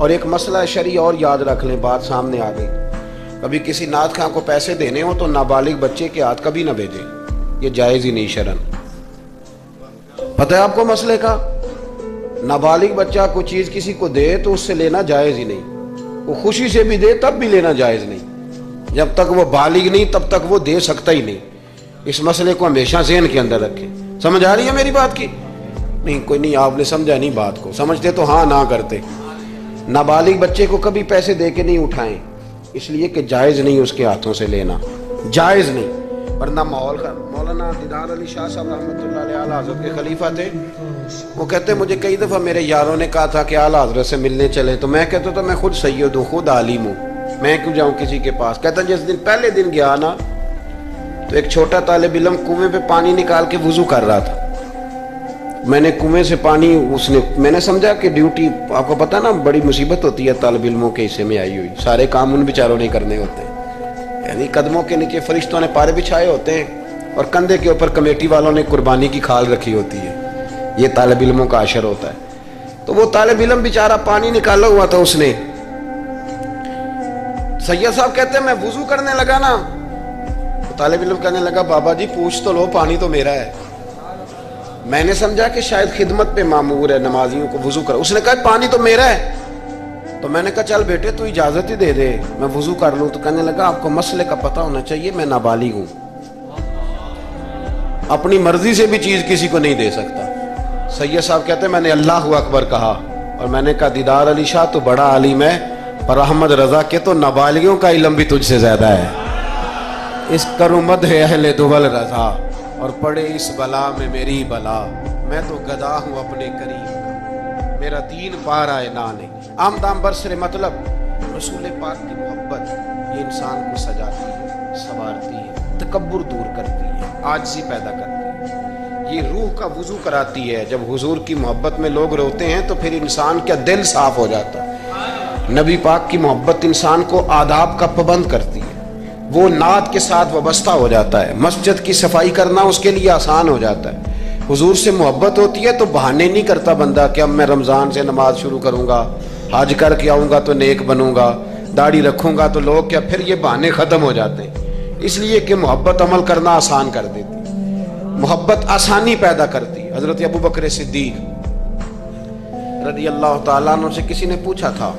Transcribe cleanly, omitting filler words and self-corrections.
اور ایک مسئلہ شرعی اور یاد رکھ لیں، بات سامنے آ گئی، کبھی کسی نعت خواں کو پیسے دینے ہو تو نابالغ بچے کے ہاتھ کبھی نہ بھیجیں، یہ جائز ہی نہیں شرعن۔ پتہ ہے آپ کو مسئلے کا؟ نابالغ بچہ کوئی چیز کسی کو دے تو اس سے لینا جائز ہی نہیں، وہ خوشی سے بھی دے تب بھی لینا جائز نہیں، جب تک وہ بالغ نہیں تب تک وہ دے سکتا ہی نہیں۔ اس مسئلے کو ہمیشہ ذہن کے اندر رکھیں۔ سمجھ آ رہی ہے میری بات کی؟ نہیں کوئی نہیں، آپ نے سمجھا نہیں بات کو، سمجھتے تو ہاں نہ کرتے۔ نابالغ بچے کو کبھی پیسے دے کے نہیں اٹھائیں، اس لیے کہ جائز نہیں اس کے ہاتھوں سے لینا، جائز نہیں۔ ورنہ ماحول کا مولانا دیدار علی شاہ صاحب رحمۃ اللہ علیہ اعلیٰ حضرت کے خلیفہ تھے، وہ کہتے مجھے کئی دفعہ میرے یاروں نے کہا تھا کہ اعلیٰ حضرت سے ملنے چلیں، تو میں کہتا تھا میں خود سید ہوں، خود عالم ہوں، میں کیوں جاؤں کسی کے پاس۔ کہتا جس دن پہلے دن گیا نا تو ایک چھوٹا طالب علم کنویں پہ پانی نکال کے وضو کر رہا تھا، میں نے کنویں سے پانی میں نے سمجھا کہ ڈیوٹی، آپ کو پتہ نا بڑی مصیبت ہوتی ہے طالب علموں کے حصے میں آئی ہوئی، سارے کام ان بیچاروں نے کرنے ہوتے ہیں، یعنی قدموں کے نیچے فرشتوں نے پارے بچھائے ہوتے ہیں اور کندھے کے اوپر کمیٹی والوں نے قربانی کی کھال رکھی ہوتی ہے، یہ طالب علموں کا عشر ہوتا ہے۔ تو وہ طالب علم بیچارہ پانی نکالا ہوا تھا، اس نے سید صاحب کہتے ہیں میں وضو کرنے لگا نا، طالب علم کہنے لگا بابا جی پوچھ تو لو، پانی تو میرا ہے۔ میں نے سمجھا کہ شاید خدمت پہ مامور ہے، نمازیوں کو وضو کر، اس نے کہا پانی تو میرا ہے۔ تو میں نے کہا چل بیٹے تو اجازت ہی دے دے میں وضو کر لوں۔ تو کہنے لگا آپ کو مسئلے کا پتہ ہونا چاہیے، میں نابالغ ہوں، اپنی مرضی سے بھی چیز کسی کو نہیں دے سکتا۔ سید صاحب کہتے ہیں میں نے اللہ اکبر کہا اور میں نے کہا دیدار علی شاہ تو بڑا عالم ہے، پر احمد رضا کے تو نابالغوں کا علم بھی تجھ سے زیادہ ہے۔ اس کرمد ہے اہل دول رضا اور پڑے اس بلا میں میری بلا، میں تو گدا ہوں اپنے کریم کا، میرا دین پا رہا ہے نانے۔ آمدام برسر مطلب رسول پاک کی محبت یہ انسان کو سجاتی ہے، سنوارتی ہے، تکبر دور کرتی ہے، عاجزی پیدا کرتی ہے، یہ روح کا وضو کراتی ہے۔ جب حضور کی محبت میں لوگ روتے ہیں تو پھر انسان کا دل صاف ہو جاتا ہے۔ نبی پاک کی محبت انسان کو آداب کا پابند کرتی ہے، وہ نعت کے ساتھ وابستہ ہو جاتا ہے، مسجد کی صفائی کرنا اس کے لیے آسان ہو جاتا ہے۔ حضور سے محبت ہوتی ہے تو بہانے نہیں کرتا بندہ کہ اب میں رمضان سے نماز شروع کروں گا، حج کر کے آؤں گا تو نیک بنوں گا، داڑھی رکھوں گا تو لوگ کیا، پھر یہ بہانے ختم ہو جاتے ہیں۔ اس لیے کہ محبت عمل کرنا آسان کر دیتی ہے، محبت آسانی پیدا کرتی ہے۔ حضرت ابو بکر صدیق رضی اللہ تعالیٰ عنہ سے کسی نے پوچھا تھا